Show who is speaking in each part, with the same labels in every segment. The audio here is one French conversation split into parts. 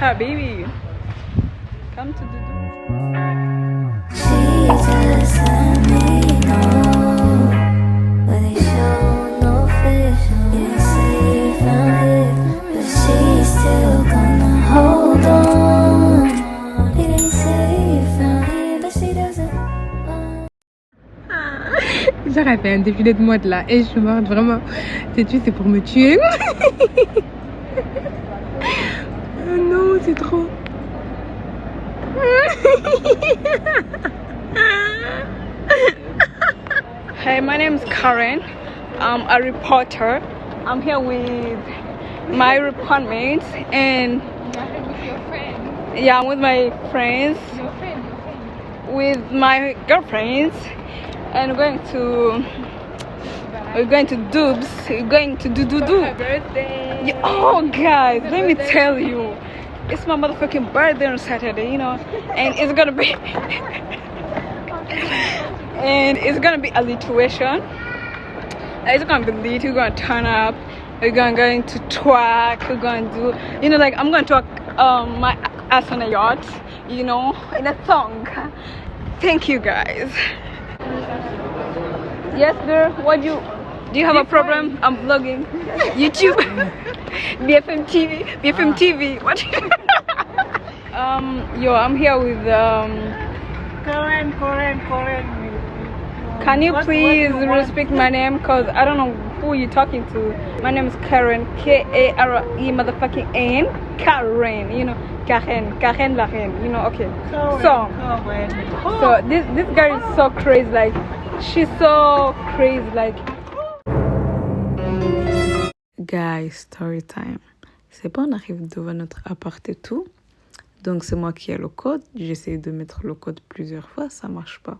Speaker 1: Habibi, come to Dudu.
Speaker 2: She just let me know, but they show no fish. Yeah, say you found it, but she's still gonna hold on. It ain't say you found it, but she doesn't.
Speaker 3: Genre, elle fait un défilé de mode là et je suis morte vraiment. Sais-tu, c'est pour me tuer. Oh non, c'est trop.
Speaker 1: Hey, my name is Karen. I'm a reporter. I'm here with my reportmates and yeah, I'm with my friends, with my girlfriends, and we're going to Dubs. We're going to do.
Speaker 3: Birthday.
Speaker 1: Yeah, oh, guys, let me tell you, it's my motherfucking birthday on Saturday, you know, and it's gonna be a situation. It's gonna be lit. We're gonna turn up. We're going to twerk. We're gonna do, you know, like I'm gonna twerk my ass on a yacht, you know, in a song. Thank you, guys. Yes, girl. Do you have a problem? I'm vlogging. YouTube. BFM TV. What? Yo, I'm here with
Speaker 4: Karen.
Speaker 1: Can you please respect my name? Cause I don't know who you're talking to. My name is Karen. Kare motherfucking N. Karen. You know, Karen la reine. You know, okay. So this girl is so crazy. Like, she's so crazy. Like.
Speaker 5: Guys, story time. C'est pas, on arrive devant notre appart et tout. Donc, c'est moi qui ai le code. J'essaie de mettre le code plusieurs fois, ça marche pas.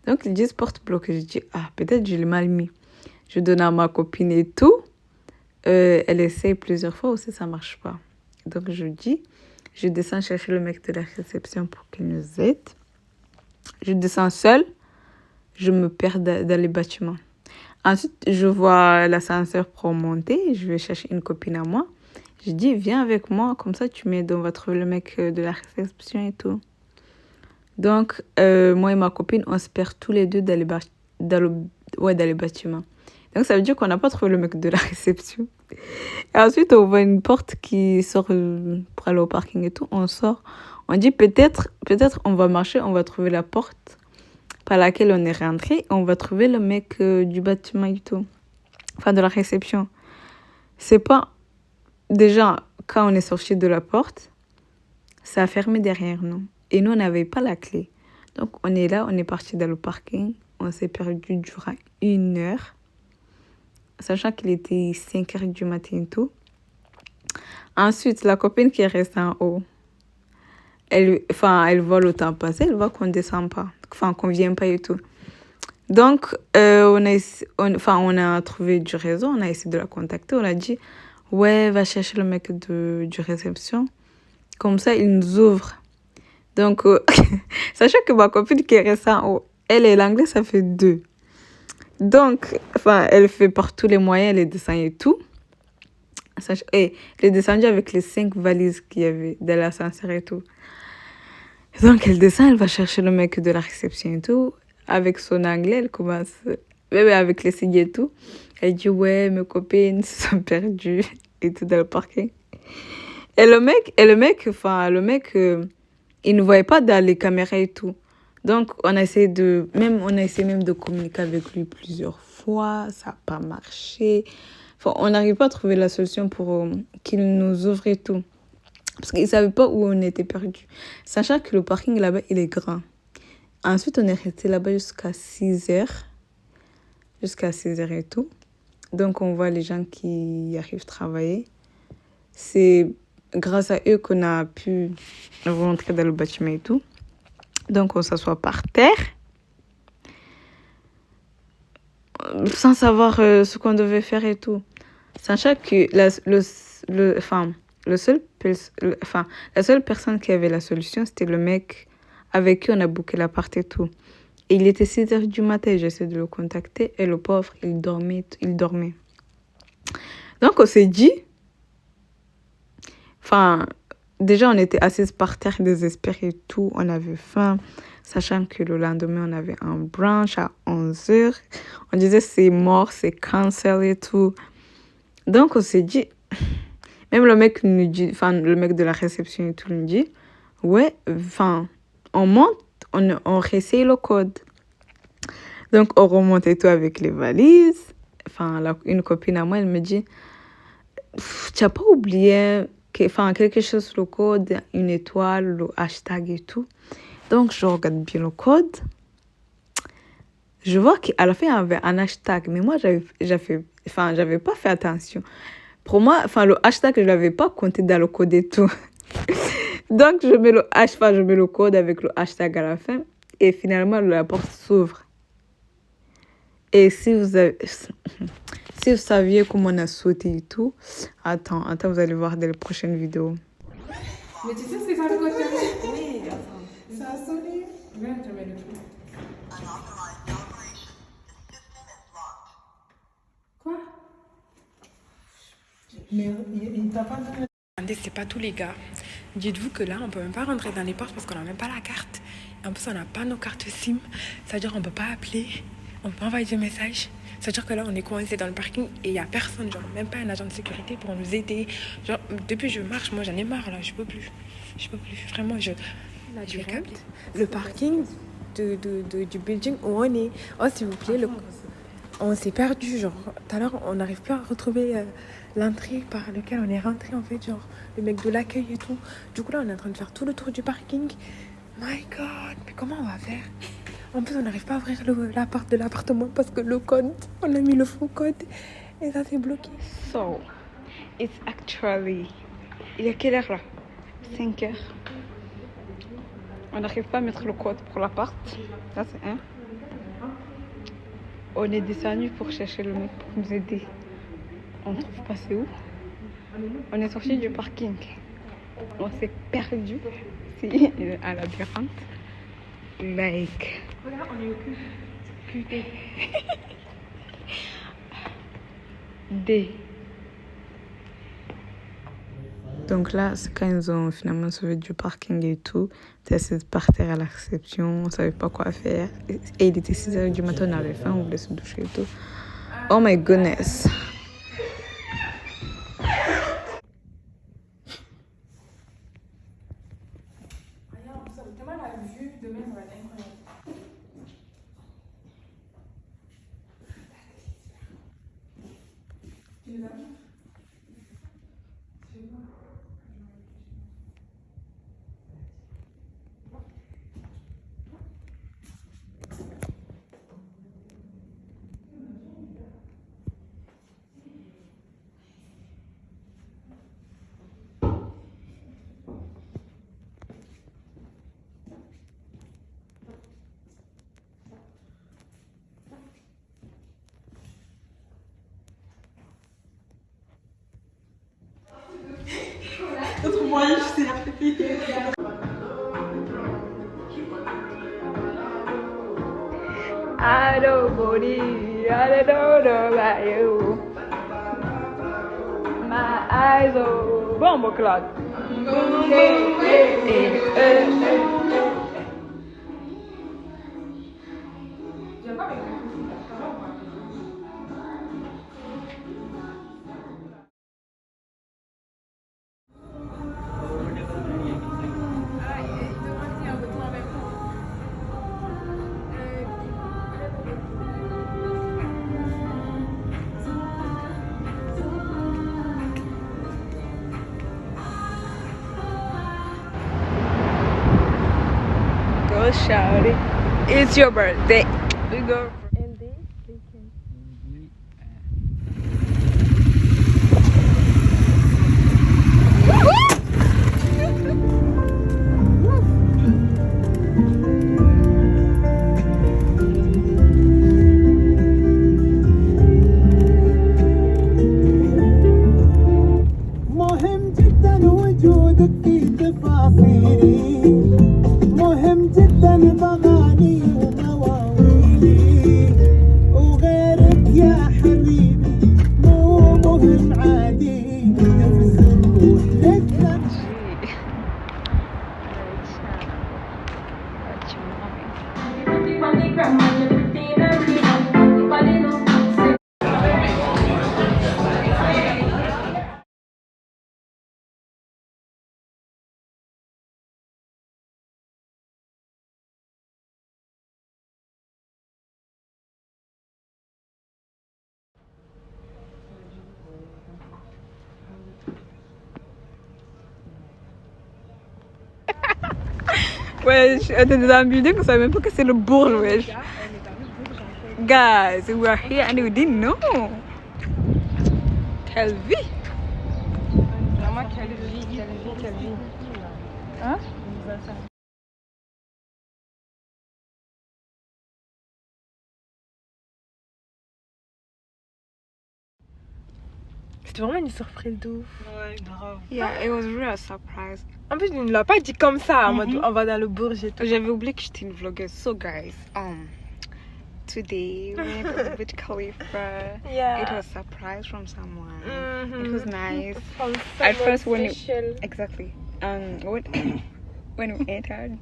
Speaker 5: Donc, ils disent porte bloquée. Je dis, peut-être je l'ai mal mis. Je donne à ma copine et tout. Elle essaie plusieurs fois aussi, ça marche pas. Donc, je descends chercher le mec de la réception pour qu'il nous aide. Je descends seule. Je me perds dans les bâtiments. Ensuite, je vois l'ascenseur pour monter. Je vais chercher une copine à moi. Je dis, viens avec moi, comme ça tu m'aides, on va trouver le mec de la réception et tout. Donc, moi et ma copine, on se perd tous les deux dans les bâtiments. Donc, ça veut dire qu'on n'a pas trouvé le mec de la réception. Et ensuite, on voit une porte qui sort pour aller au parking et tout. On sort. On dit, peut-être on va marcher, on va trouver la porte par laquelle on est rentré. On va trouver le mec du bâtiment et tout. Enfin, de la réception. C'est pas... Déjà, quand on est sorti de la porte, ça a fermé derrière nous. Et nous, on n'avait pas la clé. Donc, on est là, on est parti dans le parking. On s'est perdu durant 1 heure. Sachant qu'il était 5 heures du matin et tout. Ensuite, la copine qui est restée en haut, elle voit le temps passer, elle voit qu'on ne descend pas. Enfin, qu'on ne vient pas et tout. Donc, on a trouvé du réseau, on a essayé de la contacter. On a dit... Ouais, va chercher le mec du réception. Comme ça, il nous ouvre. Donc, sachant que ma copine qui est restée en haut, elle et l'anglais, ça fait 2. Donc, elle fait par tous les moyens, elle est descendue et tout. Elle est descendue avec les 5 valises qu'il y avait dans l'ascenseur et tout. Donc, elle descend, elle va chercher le mec de la réception et tout. Avec son anglais, elle commence... avec les signes et tout. Elle dit, ouais, mes copines se sont perdues et tout dans le parking. Et le mec, il ne voyait pas dans les caméras et tout. Donc, on a essayé même de communiquer avec lui plusieurs fois. Ça n'a pas marché. Enfin, on n'arrive pas à trouver la solution pour qu'il nous ouvre et tout. Parce qu'il ne savait pas où on était perdu. Sachant que le parking là-bas, il est grand. Ensuite, on est resté là-bas jusqu'à 6 heures. Jusqu'à 6 heures et tout. Donc, on voit les gens qui arrivent travailler. C'est grâce à eux qu'on a pu rentrer dans le bâtiment et tout. Donc, on s'assoit par terre. Sans savoir ce qu'on devait faire et tout. Sachant que la seule personne qui avait la solution, c'était le mec avec qui on a booké l'appart et tout. Et il était 6 heures du matin, j'essaie de le contacter. Et le pauvre, il dormait. Donc, on s'est dit... déjà, on était assises par terre, désespérées et tout. On avait faim, sachant que le lendemain, on avait un brunch à 11h. On disait c'est mort, c'est cancel et tout. Donc, on s'est dit, même le mec nous dit, enfin, le mec de la réception et tout nous dit, ouais, enfin, on monte, on réessaye le code. Donc, on remonte et tout avec les valises. Enfin, une copine à moi, elle me dit, tu n'as pas oublié quelque chose sur le code, une étoile, le hashtag et tout. Donc, je regarde bien le code. Je vois qu'à la fin, il y avait un hashtag. Mais moi, j'avais pas fait attention. Pour moi, le hashtag, je ne l'avais pas compté dans le code et tout. Donc, je mets le code avec le hashtag à la fin. Et finalement, la porte s'ouvre. Et si vous saviez comment on a sauté et tout, attends, vous allez voir dans les prochaines vidéos.
Speaker 3: Mais tu sais, c'est pas le côté. Oui, attends. Ça a sonné. Viens, je mets le truc. Quoi? Mais il t'a pas donné. Attendez, c'est pas tous les gars. Dites-vous que là, on peut même pas rentrer dans les portes parce qu'on a même pas la carte. Et en plus, on n'a pas nos cartes SIM. C'est-à-dire qu'on peut pas appeler, on peut pas envoyer de messages. C'est-à-dire que là, on est coincé dans le parking et il n'y a personne, genre même pas un agent de sécurité pour nous aider. Genre, depuis que je marche, moi j'en ai marre là, je peux plus. Vraiment, je capte. Le parking du building où on est. Oh, s'il vous plaît, on s'est perdu, genre, tout à l'heure, on n'arrive plus à retrouver l'entrée par laquelle on est rentré, en fait, genre, le mec de l'accueil et tout. Du coup, là, on est en train de faire tout le tour du parking. My God, mais comment on va faire? En plus, on n'arrive pas à ouvrir la porte de l'appartement parce que le code, on a mis le faux code et ça s'est bloqué.
Speaker 1: So, it's actually... Il est quelle heure là? 5 heures. On n'arrive pas à mettre le code pour l'appart. Ça, c'est un. On est descendu pour chercher le mec pour nous aider. On ne trouve pas c'est où. On est sorti du parking. On s'est perdu. C'est un labyrinthe. Like.
Speaker 3: Regarde, on est au QT.
Speaker 1: D.
Speaker 5: Donc là, c'est quand ils ont finalement sauvé du parking et tout. T'es essayé de partir à la réception, on savait pas quoi faire. Et il était 6h du matin, on avait faim, on voulait se doucher et tout. Oh my goodness.
Speaker 1: I don't believe, I don't know about you. My eyes are bomb clock. Go shout it. It's your birthday. We go.
Speaker 6: مهم جدا وجودك في تفاصيلي مهم جدا بغاني ومواويلي
Speaker 1: Wesh, t'es dans un building, on savait même pas que c'est le Bourges, wesh. Guys, we are here and we didn't know. Quelle vie!
Speaker 3: Vraiment, quelle vie.
Speaker 1: Hein?
Speaker 3: C'était vraiment une surprise de ouf.
Speaker 4: Ouais, grave.
Speaker 1: Yeah, it was really a surprise.
Speaker 3: En plus, il ne l'a pas dit comme ça, en mode on va dans le Bourges et tout.
Speaker 1: J'avais oublié que j'étais une vloggeuse. So guys, today we went to the Burj Khalifa.
Speaker 3: Yeah.
Speaker 1: It was a surprise from someone.
Speaker 3: Mhm.
Speaker 1: It was nice.
Speaker 3: From
Speaker 1: At
Speaker 3: someone
Speaker 1: first when
Speaker 3: special.
Speaker 1: Exactly. When we entered,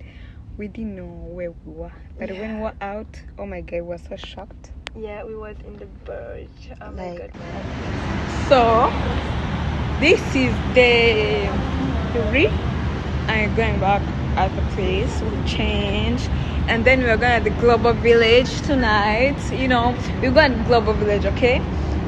Speaker 1: we didn't know where we were. But when we were out, oh my god, we were so shocked.
Speaker 3: Yeah, we was in the Burj. Oh my
Speaker 1: Like-
Speaker 3: god.
Speaker 1: So this is the 3. I'm going back at the place. We'll change. And then we're going to the Global Village tonight. You know, we're going to the Global Village, okay?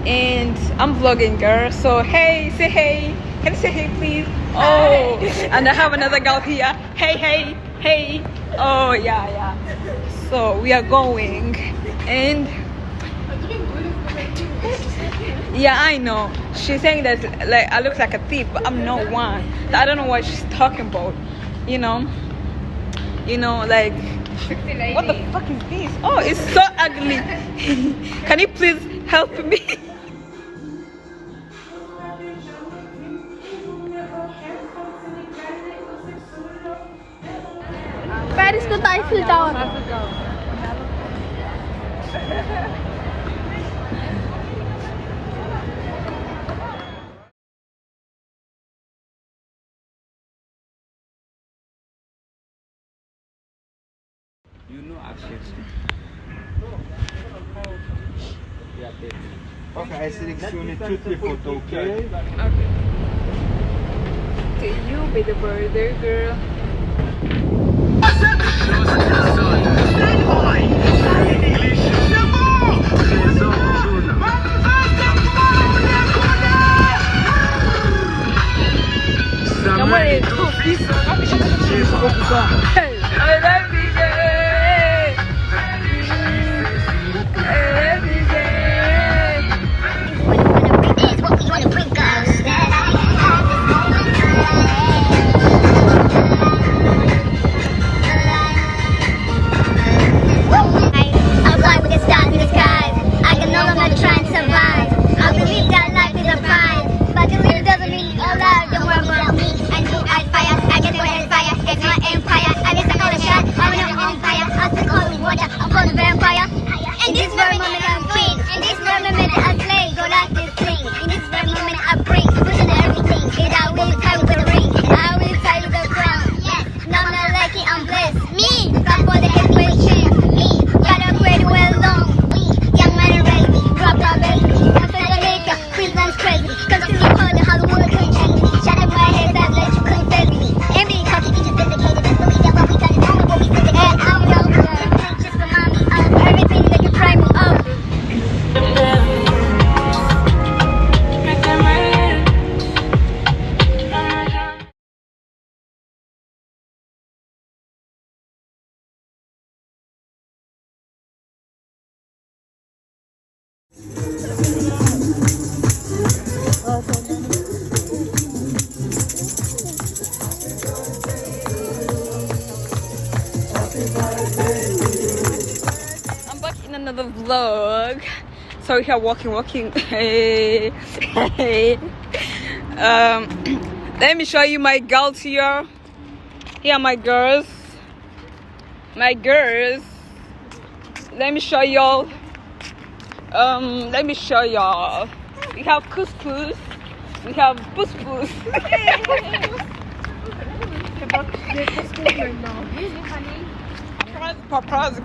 Speaker 1: And I'm vlogging, girl. So hey, say hey. Can you say hey, please? Oh, and I have another girl here. Hey, hey, hey. Oh, yeah. So we are going. And yeah, I know. She's saying that like I look like a thief, but I'm not one. I don't know what she's talking about. You know, like what the fuck is this? Oh, it's so ugly. Can you please help me?
Speaker 7: Paris to the Eiffel Tower.
Speaker 8: You know access.
Speaker 6: Ok, sélectionnez toutes les photos, ok?
Speaker 1: Okay. So you be the birthday girl. Comment elle est trop fille. Hey, I love you, girl. I love you, girl.
Speaker 7: I fly with the stars in the skies. I can no longer try and survive. I believe that life is a prize, but to live doesn't mean a lot. Don't worry about me. I know I fire. I get your head fire. It's my empire. I guess I call a shot. I'm an empire. I still call it water. I'm called a vampire. In this very moment I'm queen. In this very moment I slay. Go like this thing. In this very moment I bring. Pushing everything. And I will tie you with a ring. I will tie you with a crown. Yes. Now I'm not lucky. I'm blessed. Me. God for the heavyweight champ. Me. Got a pretty well long. We. Young man and raised me. Drop our baby. I'm from Jamaica. Queensland's crazy. Cause I see hard and Hollywood couldn't change me. Shot in my head that let you couldn't face me. Envy cause you just vindicated. Best believe that what we done is only what we said. And I'm wrong. Just remind me of everything that you pray me of.
Speaker 1: I'm back in another vlog. So we are walking. Hey. Let me show you my girls here. Here are my girls. Let me show y'all. We have couscous. We have pousse-pousse. paparazzi.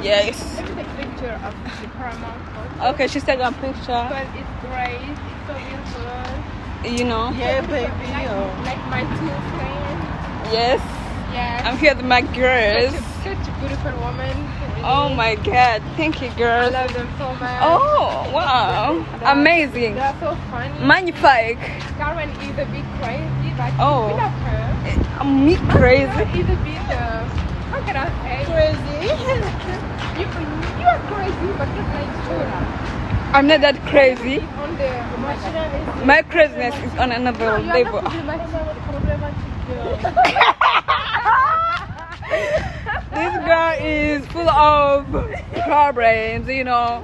Speaker 1: Yes.
Speaker 3: Let me take a picture of the Paramount Court.
Speaker 1: Okay, she's taking a picture.
Speaker 3: Because it's great. It's so beautiful.
Speaker 1: You know.
Speaker 4: Yeah, baby.
Speaker 3: Like my two friends.
Speaker 1: Yes.
Speaker 3: Yeah.
Speaker 1: I'm here with my girls.
Speaker 3: Such a beautiful woman. Really.
Speaker 1: Oh my God! Thank you,
Speaker 3: I
Speaker 1: girls.
Speaker 3: love them so much.
Speaker 1: Oh wow! Amazing.
Speaker 3: They're so funny.
Speaker 1: Magnifique.
Speaker 3: Karen is a bit crazy, but
Speaker 1: Oh.
Speaker 3: we love her.
Speaker 1: Me crazy.
Speaker 3: Is a bit, how can I say?
Speaker 4: Crazy.
Speaker 3: You are crazy, but not like Shura.
Speaker 1: I'm not that crazy.
Speaker 3: On the
Speaker 1: My craziness is on another
Speaker 3: you are
Speaker 1: level.
Speaker 3: not problematic.
Speaker 1: This girl is full of problems, you know.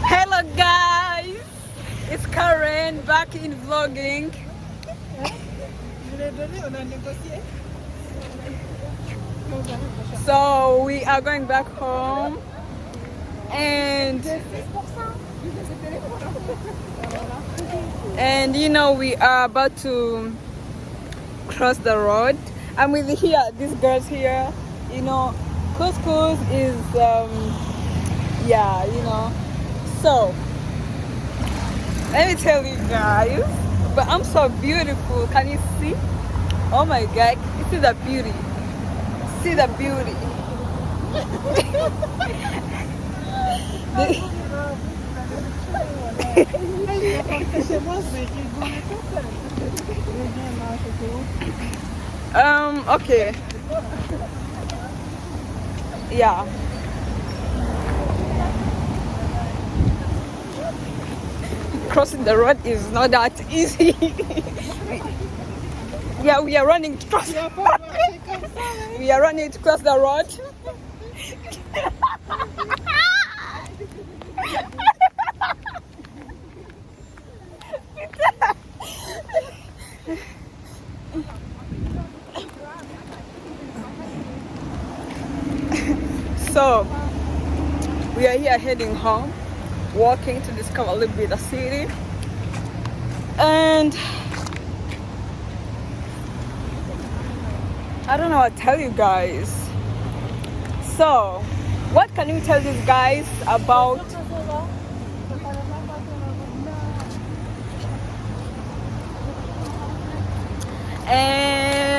Speaker 1: Hello guys, it's Karen back in vlogging. So we are going back home and you know we are about to cross the road. I'm with here these girls here, you know. Couscous is yeah, you know. So let me tell you guys, but I'm so beautiful. Can you see? Oh my God, you see the beauty. See the beauty. Okay. Yeah. Crossing the road is not that easy. Yeah, we are running to cross. We are running to cross the road. So we are here heading home, walking to discover a little bit of the city. And I don't know what to tell you guys. So what can you tell these guys about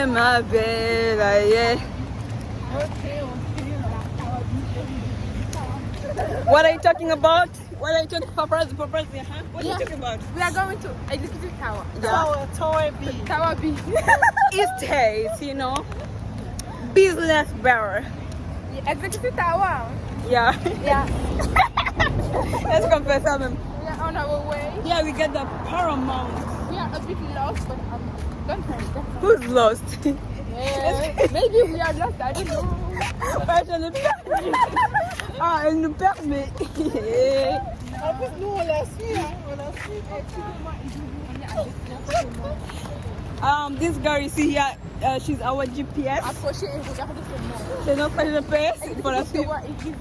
Speaker 1: ma belle, yeah. What are you talking about? What are you talking about? Paparazzi, huh? What are you talking about?
Speaker 3: We are going to Executive Tower.
Speaker 4: Tower B.
Speaker 3: Tower B.
Speaker 1: Estates, you know. Business bearer.
Speaker 3: Executive Tower.
Speaker 1: Yeah.
Speaker 3: Yeah.
Speaker 1: Let's confess them.
Speaker 3: We are on our way.
Speaker 1: Yeah, we get the Paramount.
Speaker 3: We are a bit lost, but don't worry.
Speaker 1: Who's lost?
Speaker 3: Yeah. Maybe we are lost. I don't know.
Speaker 1: Je ne perds. Ah, elle nous permet.
Speaker 4: En plus, nous, on la suit, hein. On la suit.
Speaker 1: This girl you see here, she's our GPS.
Speaker 3: Approchez et regardez seulement.
Speaker 1: C'est notre GPS pour la suivre.
Speaker 3: Tower is this.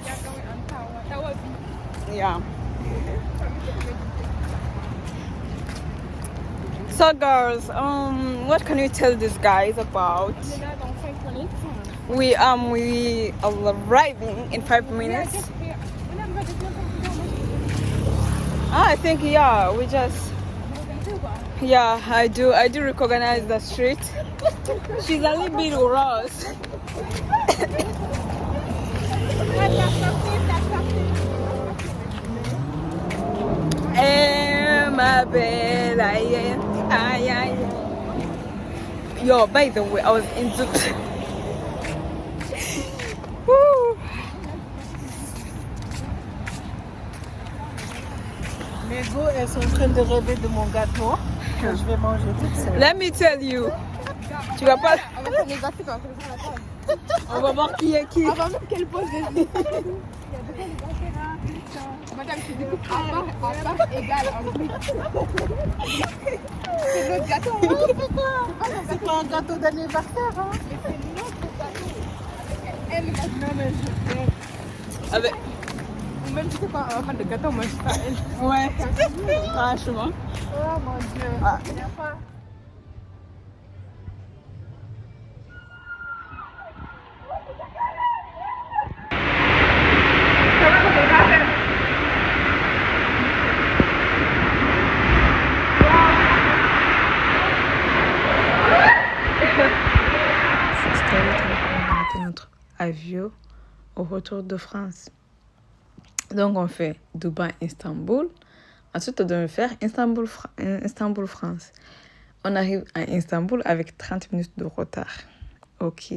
Speaker 3: We are going on Tower. Tower B.
Speaker 1: Yeah. So girls, what can you tell these guys about? We are arriving in 5 minutes. I think yeah, we just yeah, I do recognize the street. She's a little bit rough. Ma belle, yo, by the way, I was in Zoot.
Speaker 4: Mes go, elles sont en train de rêver de mon gâteau que je vais manger toute seule.
Speaker 1: Let me tell you, tu vas pas. On va voir qui est qui.
Speaker 3: On va voir quelle pose de vie. Madame, tu découpes à part égale en plus. C'est notre gâteau.
Speaker 4: C'est pas un gâteau d'anniversaire, hein?
Speaker 3: Mais c'est notre gâteau. Elle,
Speaker 1: Avec.
Speaker 3: Ou même, tu sais quoi, un fan de gâteau, moi, je sais pas, elle.
Speaker 1: Ouais, franchement.
Speaker 3: Oh mon dieu.
Speaker 1: Ah.
Speaker 3: Il y a pas.
Speaker 5: On a raté notre avion au retour de France. Donc, on fait Dubaï-Istanbul. Ensuite, on doit faire Istanbul-France. On arrive à Istanbul avec 30 minutes de retard. Ok.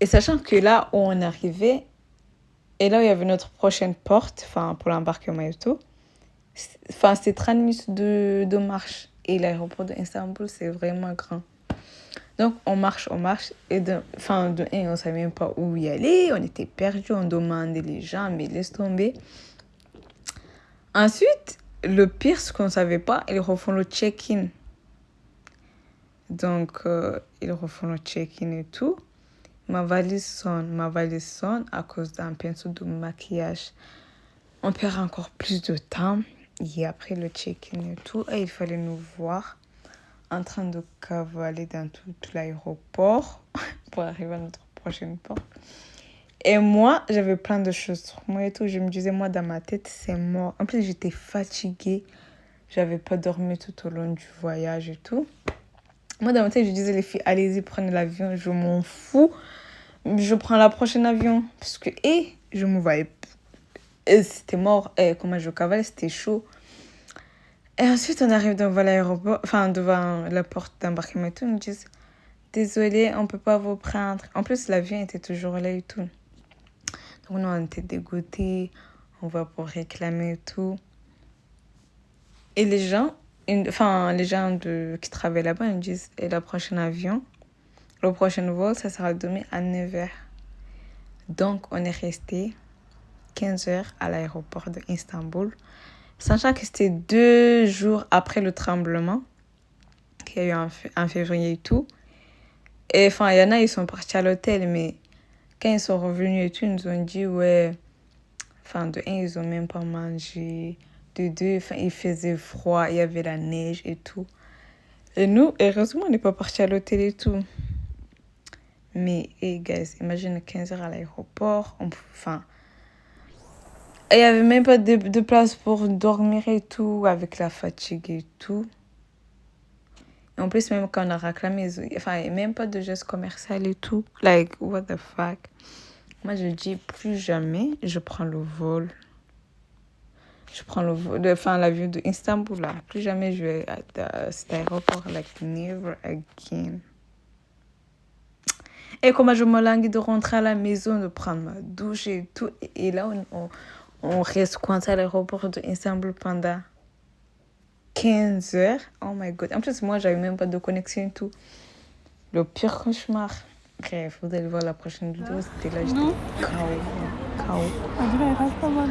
Speaker 5: Et sachant que là où on arrivait, et là où il y avait notre prochaine porte, enfin pour l'embarquement et tout, enfin c'est 30 minutes de marche. Et l'aéroport d'Istanbul, c'est vraiment grand. Donc on marche, et de un, on ne savait même pas où y aller, on était perdus, on demandait les gens, mais laisse tomber. Ensuite, le pire, ce qu'on ne savait pas, ils refont le check-in. Donc, ils refont le check-in et tout. Ma valise sonne à cause d'un pinceau de maquillage. On perd encore plus de temps. Et après le check-in et tout, et il fallait nous voir en train de cavaler dans tout l'aéroport pour arriver à notre prochaine porte. Et moi, j'avais plein de choses sur moi et tout. Je me disais, moi, dans ma tête, c'est mort. En plus, j'étais fatiguée. J'avais pas dormi tout au long du voyage et tout. Moi, dans ma tête, je disais, les filles, allez-y, prenez l'avion. Je m'en fous. Je prends la prochaine avion. Parce que, je me voyais. Et c'était mort. Comment je cavale, c'était chaud. Et ensuite, on arrive devant l'aéroport, enfin, devant la porte d'embarquement et tout. Ils me disent, désolé, on peut pas vous prendre. En plus, l'avion était toujours là et tout. Donc, nous, on était dégoûtés. On va pour réclamer et tout. Et les gens qui travaillent là-bas, ils me disent, et le prochain vol, ça sera demain à 9h. Donc, on est resté 15h à l'aéroport d'Istanbul. Sachant que c'était 2 jours après le tremblement qu'il y a eu en février et tout. Et enfin, il y en a, ils sont partis à l'hôtel, mais quand ils sont revenus et tout, ils nous ont dit, ouais, enfin, de 1, ils ont même pas mangé. De 2, enfin, il faisait froid, il y avait la neige et tout. Et nous, heureusement, on n'est pas partis à l'hôtel et tout. Mais, guys, imagine 15 heures à l'aéroport, enfin... Il n'y avait même pas de place pour dormir et tout, avec la fatigue et tout. Et en plus, même quand on a réclamé, il n'y a même pas de geste commercial et tout. Like, what the fuck. Moi, je dis, plus jamais, je prends le vol. L'avion d'Istanbul, là. Plus jamais je vais à cet aéroport, like, never again. Et comment je me languis de rentrer à la maison, de prendre ma douche et tout. Et là, on reste coincé à l'aéroport d'Istanbul pendant 15 heures. Oh my god. En plus, moi, j'avais même pas de connexion et tout. Le pire cauchemar. Bref, vous allez voir la prochaine vidéo. C'était là, j'étais KO.
Speaker 3: On dirait, elle reste pas mal.